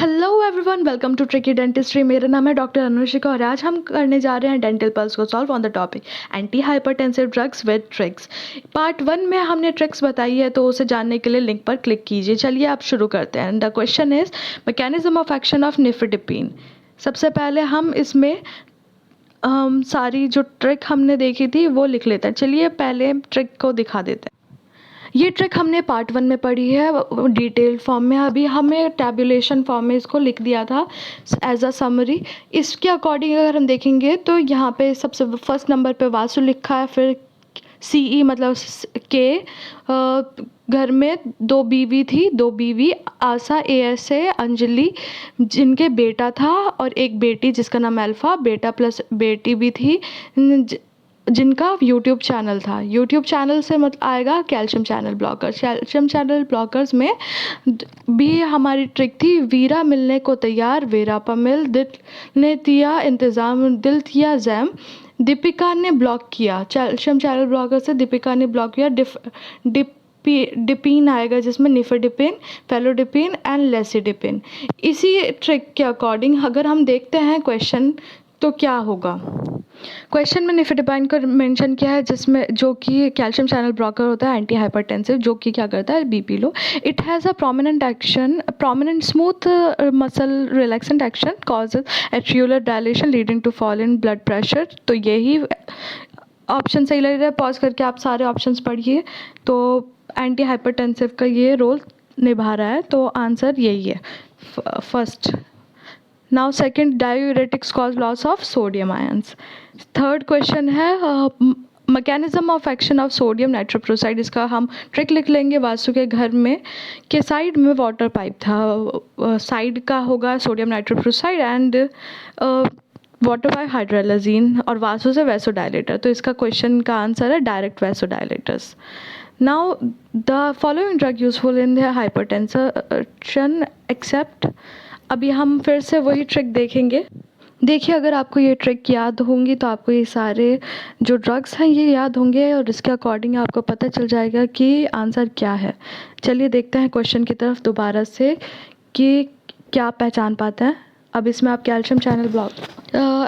Hello everyone, welcome to tricky dentistry. मेरा नाम है डॉक्टर अनुशिका और आज हम करने जा रहे हैं डेंटल पल्स को solve on the topic anti hypertensive drugs with tricks. Part 1 में हमने ट्रिक्स बताई है, तो उसे जानने के लिए लिंक पर क्लिक कीजिए। चलिए आप शुरू करते हैं। The question is mechanism of action of nifedipine. सबसे पहले हम इसमें सारी जो ट्रिक हमने देखी थी वो लिख लेते हैं। चलिए पहले ट्रिक को दिखा देते हैं। ये ट्रिक हमने पार्ट 1 में पढ़ी है डिटेल फॉर्म में। अभी हमें टैबुलेशन फॉर्म में इसको लिख दिया था एज अ समरी। इसके अकॉर्डिंग अगर हम देखेंगे तो यहाँ पे सबसे फर्स्ट नंबर पे वासु लिखा है, फिर CE मतलब के, घर में 2 बीवी थी, 2 बीवी आशा ASA अंजलि जिनके बेटा था और एक बेटी जिसका नाम अल्फ़ा, बेटा प्लस बेटी भी थी जिनका यूट्यूब चैनल था। यूट्यूब चैनल से मतलब आएगा calcium channel blockers. Calcium channel blockers में भी हमारी ट्रिक थी, वीरा मिलने को तैयार, वेरापा मिल, दिल ने दिया इंतज़ाम, दिल किया जैम, दीपिका ने ब्लॉक किया। कैल्शियम चैनल ब्लॉकर से दीपिका ने ब्लॉक किया। डिपीन आएगा जिसमें निफेडिपिन, फेलोडिपिन एंड लेसिडिपिन। इसी ट्रिक के अकॉर्डिंग अगर हम देखते हैं क्वेश्चन तो क्या होगा। क्वेश्चन में निफेडिपाइन को मेंशन किया है जिसमें जो कि कैल्शियम चैनल ब्लॉकर होता है एंटी हाइपरटेंसिव, जो कि क्या करता है BP low. It has a prominent smooth muscle relaxant action, causes arteriolar dilation leading to fall in blood pressure. तो यही ऑप्शन सही लग रहा है। पॉज करके आप सारे ऑप्शंस पढ़िए। तो एंटी हाइपरटेंसिव का ये रोल निभा रहा है, तो आंसर यही है first. Now second, diuretics cause loss of sodium ions. Third question है mechanism of action of sodium nitroprusside. इसका हम ट्रिक लिख लेंगे। वासु के घर में के साइड में वाटर पाइप था, साइड का होगा sodium nitroprusside and water pipe hydralazine, और वासु से वैसोडाइलेटर। तो इसका क्वेश्चन का आंसर है direct vasodilators. Now the following drug useful in the hypertension except. अभी हम फिर से वही ट्रिक देखेंगे। देखिए, अगर आपको ये ट्रिक याद होंगी तो आपको ये सारे जो ड्रग्स हैं ये याद होंगे और इसके अकॉर्डिंग आपको पता चल जाएगा कि आंसर क्या है। चलिए देखते हैं क्वेश्चन की तरफ दोबारा से कि क्या आप पहचान पाते हैं। अब इसमें आप calcium channel block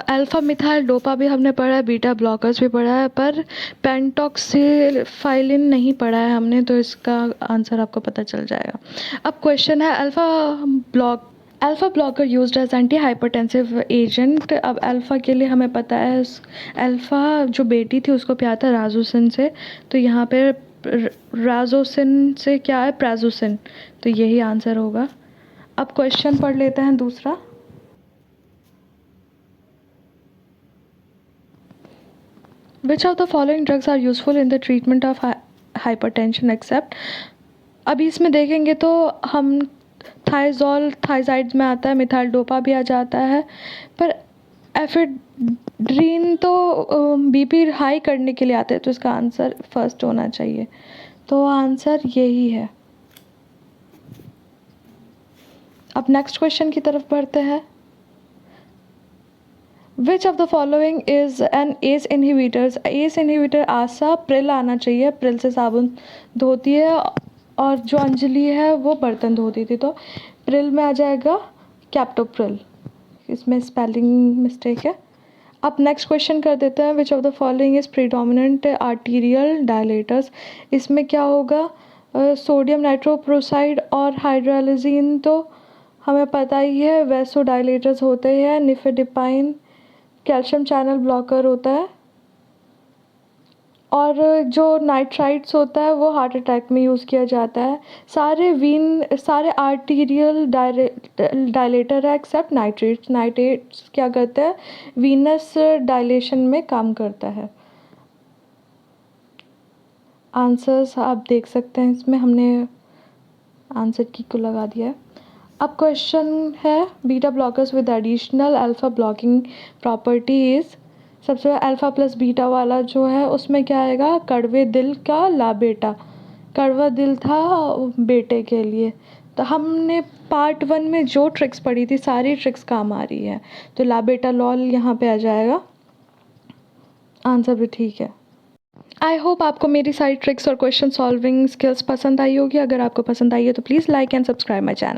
alpha methyl dopa भी हमने पढ़ा है, बीटा ब्लॉकर्स भी पढ़ा है, पर पेंटॉक्सिफाइलिन नहीं पढ़ा है हमने, तो इसका आंसर आपको पता चल जाएगा। अब क्वेश्चन है alpha blocker used as anti hypertensive agent. अब अल्फ़ा के लिए हमें पता है अल्फ़ा जो बेटी थी उसको प्यार था राजोसिन से, तो यहाँ पे राजोसिन से क्या है, प्राजोसिन, तो यही आंसर होगा। अब क्वेश्चन पढ़ लेते हैं दूसरा। Which of the following drugs are useful in the treatment of hypertension except। अभी इसमें देखेंगे तो हम थाइजोल थाइजाइड्स में आता है, मिथाइल डोपा भी आ जाता है, पर एफेड्रीन तो BP हाई करने के लिए आता है, तो इसका आंसर फर्स्ट होना चाहिए। तो आंसर यही है। अब नेक्स्ट क्वेश्चन की तरफ बढ़ते हैं। Which of the following is an ACE inhibitors। ACE inhibitor Asha Pril आना चाहिए, प्रिल से साबुन धोती है और जो अंजलि है वो बर्तन धोती थी, तो प्रिल में आ जाएगा कैप्टोप्रिल। इसमें स्पेलिंग मिस्टेक है। अब नेक्स्ट क्वेश्चन कर देते हैं। Which of the following is predominant arterial dilators. इसमें क्या होगा, सोडियम नाइट्रोप्रोसाइड और हाइड्रोलाजीन तो हमें पता ही है वैसोडाइलेटर्स होते हैं। निफेडिपाइन कैल्शियम चैनल ब्लॉकर होता है, और जो नाइट्राइट्स होता है वो हार्ट अटैक में यूज़ किया जाता है। सारे आर्टीरियल डायलेटर है एक्सेप्ट नाइट्रेट्स। नाइट्रेट्स क्या करते हैं, वीनस डायलेशन में काम करता है। आंसर्स आप देख सकते हैं, इसमें हमने आंसर की को लगा दिया है। अब क्वेश्चन है beta blockers with additional alpha blocking properties. सबसे अल्फ़ा प्लस बीटा वाला जो है उसमें क्या आएगा, कड़वे दिल का ला बेटा, कड़वा दिल था बेटे के लिए। तो हमने पार्ट 1 में जो ट्रिक्स पढ़ी थी सारी ट्रिक्स काम आ रही है, तो ला बेटा लॉल यहाँ पे आ जाएगा। आंसर भी ठीक है। आई होप आपको मेरी सारी ट्रिक्स और क्वेश्चन सॉल्विंग स्किल्स पसंद आई होगी। अगर आपको पसंद आई है तो please like and subscribe my channel.